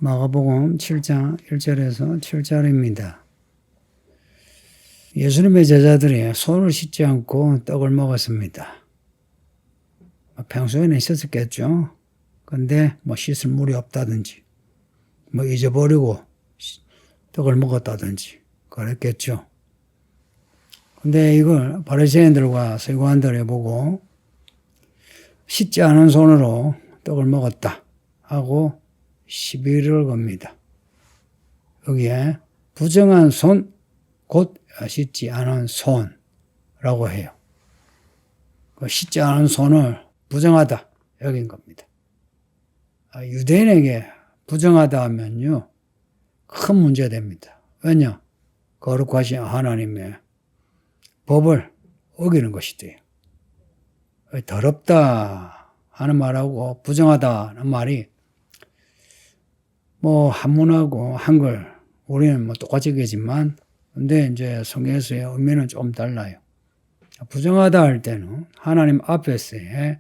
마가복음 7장 1절에서 7절입니다. 예수님의 제자들이 손을 씻지 않고 떡을 먹었습니다. 평소에는 있었겠죠. 근데 씻을 물이 없다든지, 잊어버리고 떡을 먹었다든지 그랬겠죠. 근데 이걸 바리새인들과 서기관들이 보고 씻지 않은 손으로 떡을 먹었다 하고 시비를 겁니다. 여기에 부정한 손, 곧 씻지 않은 손이라고 해요. 씻지 않은 손을 부정하다 여긴 겁니다. 유대인에게 부정하다 하면요 큰 문제가 됩니다. 왜냐? 거룩하신 하나님의 법을 어기는 것이 돼요. 더럽다 하는 말하고 부정하다는 말이 한문하고 한글 우리는 똑같이 얘기지만 근데 이제 성경에서의 의미는 좀 달라요. 부정하다 할 때는 하나님 앞에서의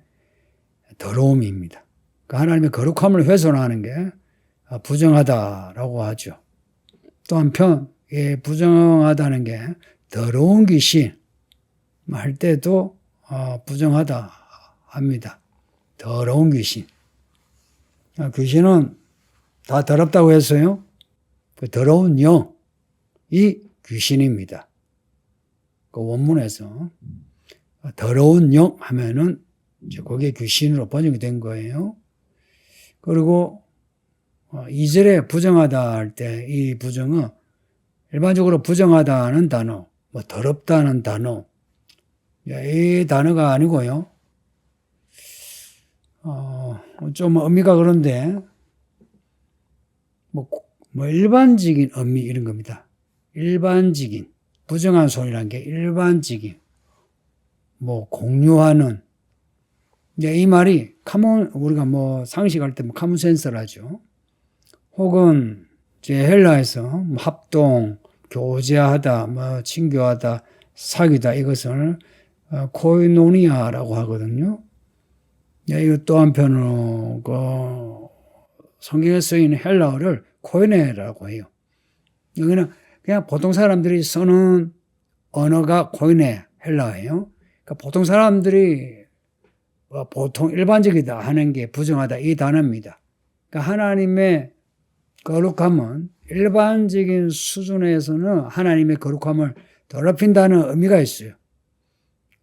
더러움입니다. 그러니까 하나님의 거룩함을 훼손하는 게 부정하다라고 하죠. 또 한편 부정하다는 게 더러운 귀신 할 때도 부정하다 합니다. 더러운 귀신. 귀신은 다 더럽다고 했어요. 그 더러운 영이 귀신입니다. 그 원문에서 더러운 영 하면은 이제 그게 귀신으로 번역이 된 거예요. 그리고 2절에 부정하다 할 때 이 부정은 일반적으로 부정하다는 단어, 더럽다는 단어, 이 단어가 아니고요. 좀 의미가 그런데 일반적인 의미 이런 겁니다. 일반적인 부정한 손이라는 게 일반적인 공유하는 이 말이 우리가 상식할 때 카몬 센서를 하죠. 혹은 이제 헬라에서 합동, 교제하다, 친교하다, 사귀다 이것을 코이노니아라고 하거든요. 이거 또 한편으로 성경에 쓰이는 헬라어를 코이네라고 해요. 여기는 그냥 보통 사람들이 쓰는 언어가 코이네 헬라어예요. 그러니까 보통 사람들이 보통 일반적이다 하는 게 부정하다 이 단어입니다. 그러니까 하나님의 거룩함은 일반적인 수준에서는 하나님의 거룩함을 더럽힌다는 의미가 있어요.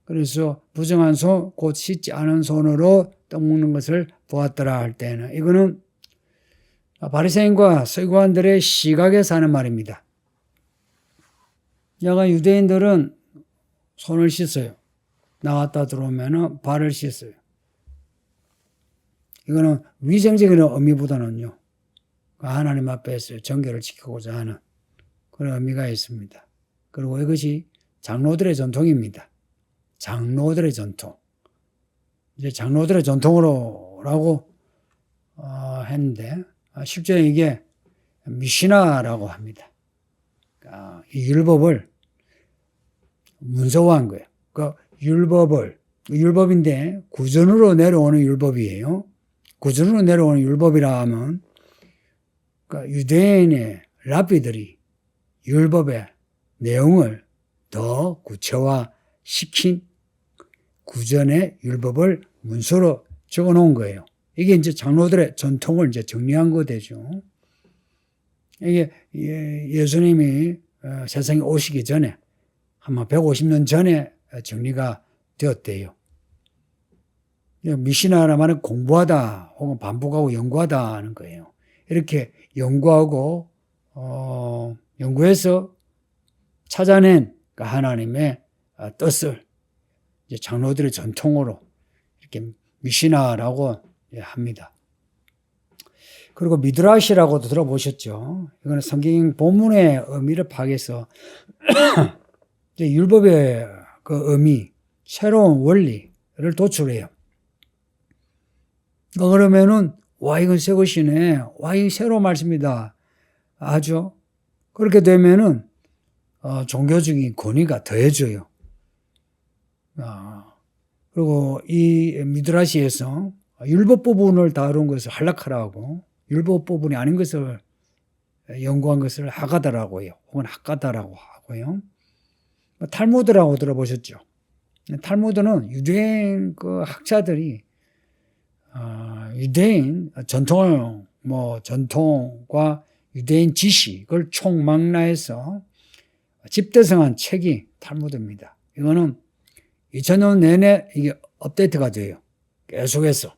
그래서 부정한 손, 곧 씻지 않은 손으로 떡 먹는 것을 보았더라 할 때는 이거는 바리새인과 서기관들의 시각에서 하는 말입니다. 야간 유대인들은 손을 씻어요. 나갔다 들어오면 발을 씻어요. 이거는 위생적인 의미보다는요. 하나님 앞에서 정결을 지키고자 하는 그런 의미가 있습니다. 그리고 이것이 장로들의 전통입니다. 장로들의 전통. 이제 장로들의 전통으로라고 했는데 실제 이게 미시나라고 합니다. 이 율법을 문서화한 거예요. 율법인데 구전으로 내려오는 율법이에요. 구전으로 내려오는 율법이라 하면 유대인의 랍비들이 율법의 내용을 더 구체화시킨 구전의 율법을 문서로 적어 놓은 거예요. 이게 이제 장로들의 전통을 이제 정리한 거 되죠. 이게 예수님이 세상에 오시기 전에 아마 150년 전에 정리가 되었대요. 미시나라 말은 공부하다 혹은 반복하고 연구하다 하는 거예요. 이렇게 연구하고 연구해서 찾아낸 하나님의 뜻을 이제 장로들의 전통으로 이렇게 미시나라고 합니다. 그리고 미드라시라고도 들어보셨죠? 이거는 성경 본문의 의미를 파악해서 율법의 그 의미, 새로운 원리를 도출해요. 그러면은 이건 새 것이네. 이거 새로운 말씀이다. 하죠. 그렇게 되면은 종교적인 권위가 더해져요. 그리고 이 미드라시에서 율법 부분을 다룬 것을 할라카라고 율법 부분이 아닌 것을 연구한 것을 하가다라고 해요. 혹은 학가다라고 하고요. 탈무드라고 들어보셨죠? 탈무드는 유대인 그 학자들이 유대인 전통과 유대인 지식을 총망라해서 집대성한 책이 탈무드입니다. 이거는 2000년 내내 이게 업데이트가 돼요. 계속해서.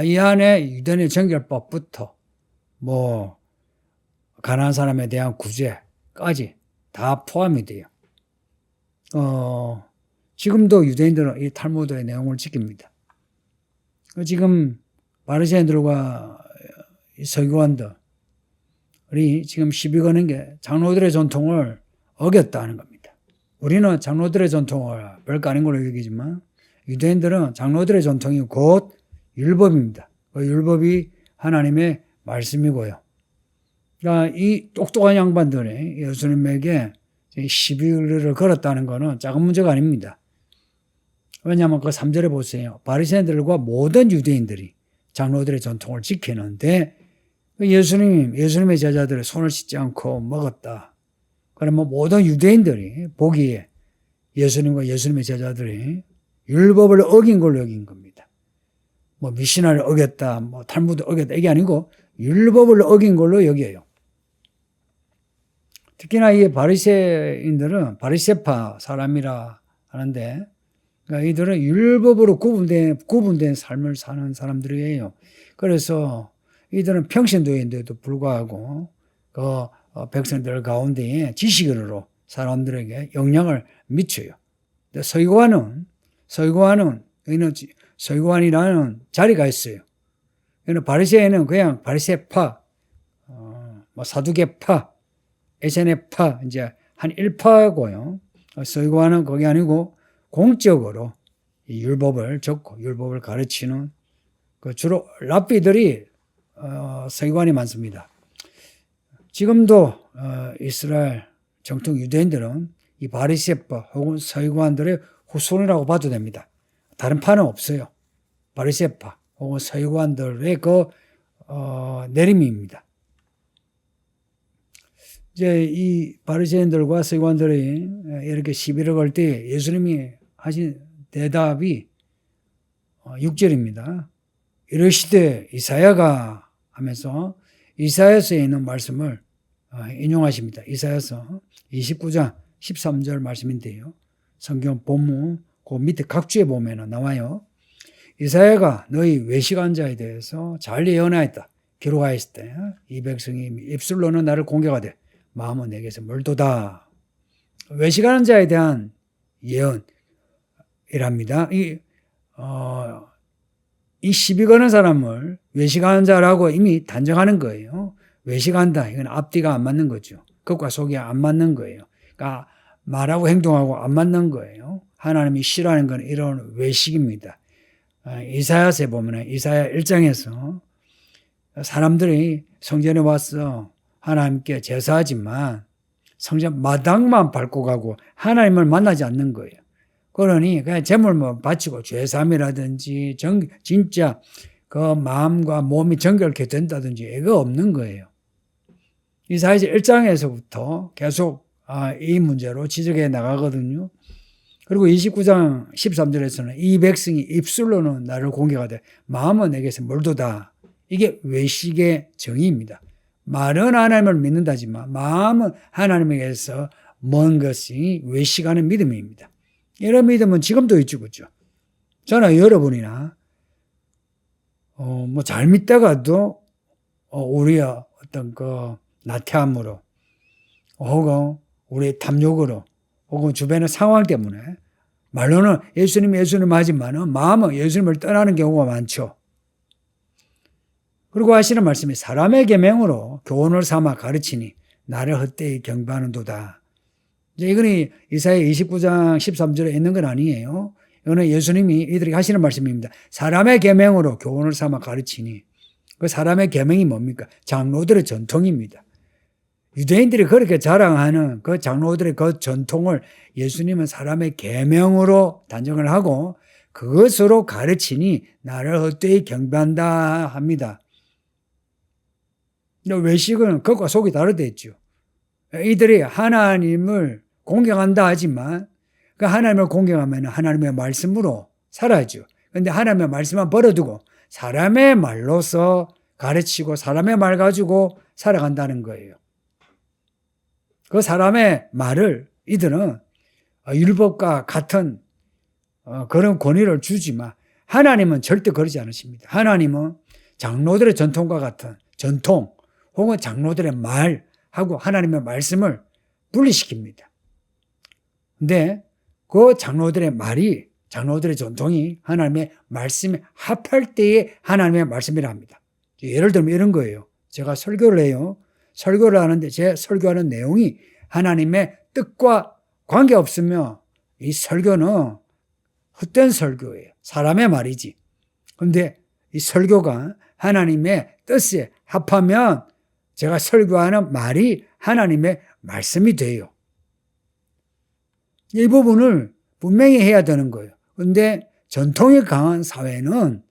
이 안에 유대인의 정결법부터 가난한 사람에 대한 구제까지 다 포함이 돼요. 지금도 유대인들은 이 탈무드의 내용을 지킵니다. 지금 바리새인들과 서기관들이 지금 시비 거는 게 장로들의 전통을 어겼다는 겁니다. 우리는 장로들의 전통을 별거 아닌 걸로 여기지만 유대인들은 장로들의 전통이 곧 율법입니다. 그 율법이 하나님의 말씀이고요. 그러니까 이 똑똑한 양반들이 예수님에게 시비를 걸었다는 것은 작은 문제가 아닙니다. 왜냐하면 그 3절에 보세요. 바리새인들과 모든 유대인들이 장로들의 전통을 지키는데 예수님의 제자들의 손을 씻지 않고 먹었다. 그러면 모든 유대인들이 보기에 예수님과 예수님의 제자들이 율법을 어긴 걸로 여긴 겁니다. 미시나를 어겼다, 탈무드 어겼다 이게 아니고 율법을 어긴 걸로 여겨요. 특히나 이 바리새인들은 바리새파 사람이라 하는데, 그러니까 이들은 율법으로 구분된 삶을 사는 사람들이에요. 그래서 이들은 평신도인데도 불구하고 그 백성들 가운데에 지식인으로 사람들에게 영향을 미쳐요. 서기관이라는 자리가 있어요. 바리새인은 그냥 바리새파, 사두개파, 에세네파, 이제 한 일파고요. 서기관은 그게 아니고 공적으로 이 율법을 적고 율법을 가르치는 주로 랍비들이 서기관이 많습니다. 지금도 이스라엘 정통 유대인들은 이 바리새파 혹은 서기관들의 후손이라고 봐도 됩니다. 다른 파는 없어요. 바리새파 혹은 서기관들의 내림입니다. 이제 이 바리새인들과 서기관들이 이렇게 시비를 걸 때 예수님이 하신 대답이 6절입니다. 이르시되 이사야가 하면서 이사야서에 있는 말씀을 인용하십니다. 이사야서 29장 13절 말씀인데요. 성경 본문 그 밑에 각주에 보면 나와요. 이사야가 너희 외식한 자에 대해서 잘 예언하였다. 기록하였을 때 이 백성이 입술로는 나를 공격하되 마음은 내게서 멀도다. 외식하는 자에 대한 예언이랍니다. 이 시비 거는 사람을 외식하는 자라고 이미 단정하는 거예요. 외식한다. 이건 앞뒤가 안 맞는 거죠. 겉과 속이 안 맞는 거예요. 그러니까 말하고 행동하고 안 맞는 거예요. 하나님이 싫어하는 건 이런 외식입니다. 이사야서에 보면 이사야 1장에서 사람들이 성전에 와서 하나님께 제사하지만 성전 마당만 밟고 가고 하나님을 만나지 않는 거예요. 그러니 그냥 제물만 바치고 죄삼이라든지 진짜 그 마음과 몸이 정결케 된다든지 이거 없는 거예요. 이사야서 1장에서부터 계속 이 문제로 지적해 나가거든요. 그리고 29장 13절에서는 이 백성이 입술로는 나를 공격하되 마음은 내게서 멀도다. 이게 외식의 정의입니다. 말은 하나님을 믿는다지만 마음은 하나님에게서 먼 것이 외식하는 믿음입니다. 이런 믿음은 지금도 있죠, 그렇죠? 저는 여러분이나 잘 믿다가도 우리의 어떤 나태함으로 혹은 우리의 탐욕으로 혹은 주변의 상황 때문에 말로는 예수님 하지만은 마음은 예수님을 떠나는 경우가 많죠. 그리고 하시는 말씀이 사람의 계명으로 교훈을 삼아 가르치니 나를 헛되이 경배하는도다. 이거는 이사야 29장 13절에 있는 건 아니에요. 이거는 예수님이 이들에게 하시는 말씀입니다. 사람의 계명으로 교훈을 삼아 가르치니 그 사람의 계명이 뭡니까? 장로들의 전통입니다. 유대인들이 그렇게 자랑하는 그 장로들의 그 전통을 예수님은 사람의 계명으로 단정을 하고 그것으로 가르치니 나를 헛되이 경배한다 합니다. 외식은 겉과 속이 다르다 했죠. 이들이 하나님을 공경한다 하지만 그 하나님을 공경하면 하나님의 말씀으로 살아야죠. 그런데 하나님의 말씀만 버려두고 사람의 말로서 가르치고 사람의 말 가지고 살아간다는 거예요. 그 사람의 말을 이들은 율법과 같은 그런 권위를 주지만 하나님은 절대 그러지 않으십니다. 하나님은 장로들의 전통과 같은 전통 혹은 장로들의 말하고 하나님의 말씀을 분리시킵니다. 근데 그 장로들의 말이 장로들의 전통이 하나님의 말씀에 합할 때에 하나님의 말씀이라 합니다. 예를 들면 이런 거예요. 제가 설교를 해요. 설교를 하는데 제 설교하는 내용이 하나님의 뜻과 관계없으면 이 설교는 헛된 설교예요. 사람의 말이지. 그런데 이 설교가 하나님의 뜻에 합하면 제가 설교하는 말이 하나님의 말씀이 돼요. 이 부분을 분명히 해야 되는 거예요. 그런데 전통이 강한 사회는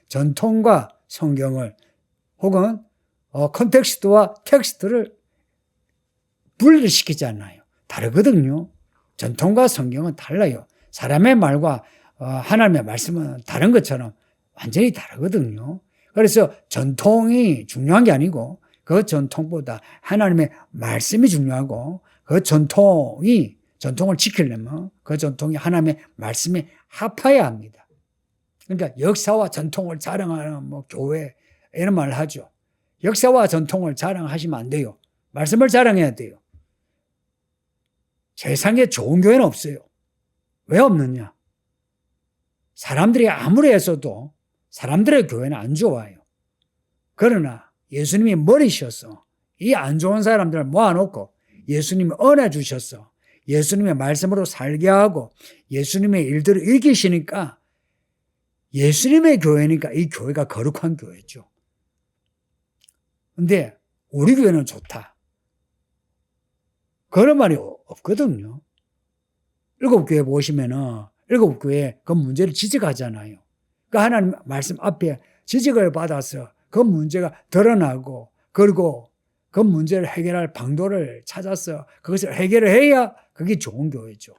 전통과 성경을 혹은 컨텍스트와 텍스트를 분리시키지 않아요. 다르거든요. 전통과 성경은 달라요. 사람의 말과 하나님의 말씀은 다른 것처럼 완전히 다르거든요. 그래서 전통이 중요한 게 아니고 그 전통보다 하나님의 말씀이 중요하고 그 전통을 지키려면 그 전통이 하나님의 말씀에 합해야 합니다. 그러니까 역사와 전통을 자랑하는 교회 이런 말을 하죠. 역사와 전통을 자랑하시면 안 돼요. 말씀을 자랑해야 돼요. 세상에 좋은 교회는 없어요. 왜 없느냐? 사람들이 아무리 했어도 사람들의 교회는 안 좋아요. 그러나 예수님이 머리셔서 이 안 좋은 사람들을 모아놓고 예수님이 은혜 주셔서 예수님의 말씀으로 살게 하고 예수님의 일들을 일으키시니까 예수님의 교회니까 이 교회가 거룩한 교회죠. 근데 우리 교회는 좋다. 그런 말이 없거든요. 7교회 보시면은 7교회 그 문제를 지적하잖아요. 그 하나님 말씀 앞에 지적을 받아서 그 문제가 드러나고 그리고 그 문제를 해결할 방도를 찾아서 그것을 해결을 해야 그게 좋은 교회죠.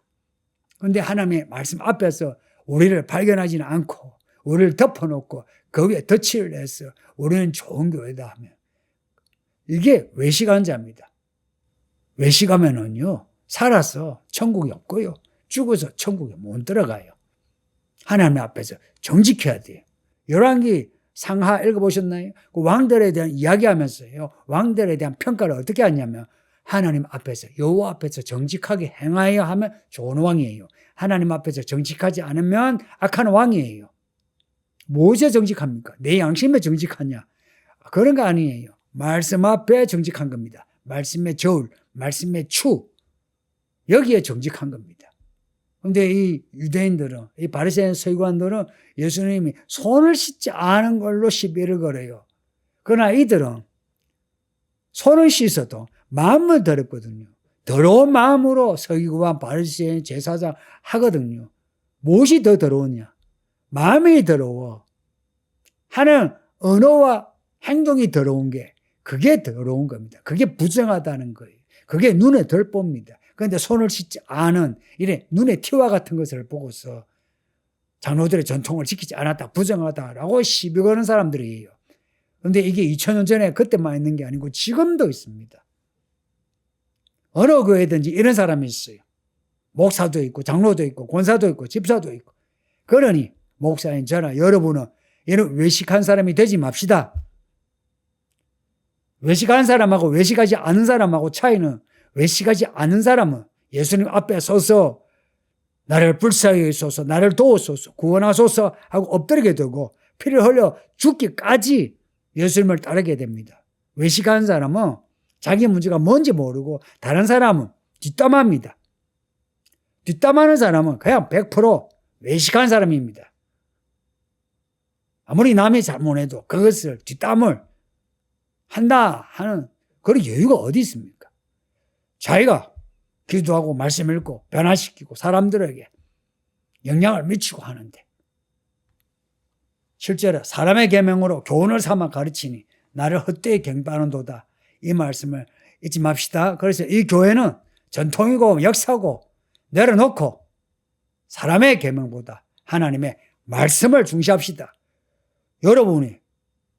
그런데 하나님의 말씀 앞에서 우리를 발견하지는 않고 우리를 덮어놓고 거기에 덧칠을 해서 우리는 좋은 교회다 하면 이게 외식한 자입니다. 외식하면은요 살아서 천국이 없고요 죽어서 천국에 못 들어가요. 하나님 앞에서 정직해야 돼요. 열왕기 상하 읽어보셨나요? 그 왕들에 대한 이야기하면서요 왕들에 대한 평가를 어떻게 하냐면 하나님 앞에서 여호와 앞에서 정직하게 행하여 하면 좋은 왕이에요. 하나님 앞에서 정직하지 않으면 악한 왕이에요. 무엇에 정직합니까? 내 양심에 정직하냐? 그런 거 아니에요. 말씀 앞에 정직한 겁니다. 말씀의 저울, 말씀의 추 여기에 정직한 겁니다. 그런데 이 유대인들은 이 바리새인 서기관들은 예수님이 손을 씻지 않은 걸로 시비를 걸어요. 그러나 이들은 손을 씻어도 마음을 더럽거든요. 더러운 마음으로 서기관 바리새인 제사장 하거든요. 무엇이 더 더러우냐? 마음이 더러워. 하는 언어와 행동이 더러운 게 그게 더러운 겁니다. 그게 부정하다는 거예요. 그게 눈에 덜 봅니다. 그런데 손을 씻지 않은 이래 눈에 티와 같은 것을 보고서 장로들의 전통을 지키지 않았다, 부정하다라고 시비 거는 사람들이에요. 그런데 이게 2000년 전에 그때만 있는 게 아니고 지금도 있습니다. 어느 교회든지 이런 사람이 있어요. 목사도 있고 장로도 있고 권사도 있고 집사도 있고. 그러니 목사인 저나 여러분은 이런 외식한 사람이 되지 맙시다. 외식한 사람하고 외식하지 않은 사람하고 차이는 외식하지 않은 사람은 예수님 앞에 서서 나를 불쌍히 여기소서, 나를 도우소서, 구원하소서 하고 엎드리게 되고 피를 흘려 죽기까지 예수님을 따르게 됩니다. 외식한 사람은 자기 문제가 뭔지 모르고 다른 사람은 뒷담합니다. 뒷담하는 사람은 그냥 100% 외식한 사람입니다. 아무리 남이 잘못해도 그것을 뒷담을 한다 하는 그런 여유가 어디 있습니까? 자기가 기도하고 말씀 읽고 변화시키고 사람들에게 영향을 미치고 하는데 실제로 사람의 계명으로 교훈을 삼아 가르치니 나를 헛되이 경배하는도다. 이 말씀을 잊지 맙시다. 그래서 이 교회는 전통이고 역사고 내려놓고 사람의 계명보다 하나님의 말씀을 중시합시다. 여러분이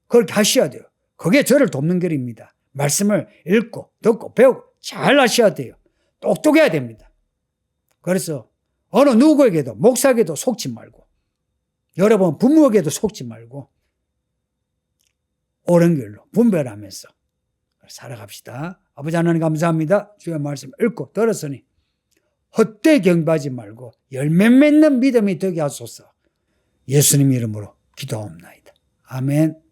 그렇게 하셔야 돼요. 그게 저를 돕는 길입니다. 말씀을 읽고 듣고 배우고 잘 하셔야 돼요. 똑똑해야 됩니다. 그래서 어느 누구에게도 목사에게도 속지 말고 여러분 부모에게도 속지 말고 옳은 길로 분별하면서 살아갑시다. 아버지 하나님 감사합니다. 주의 말씀 읽고 들었으니 헛되이 경배하지 말고 열매 맺는 믿음이 되게 하소서. 예수님 이름으로 기도하옵나이다. 아멘.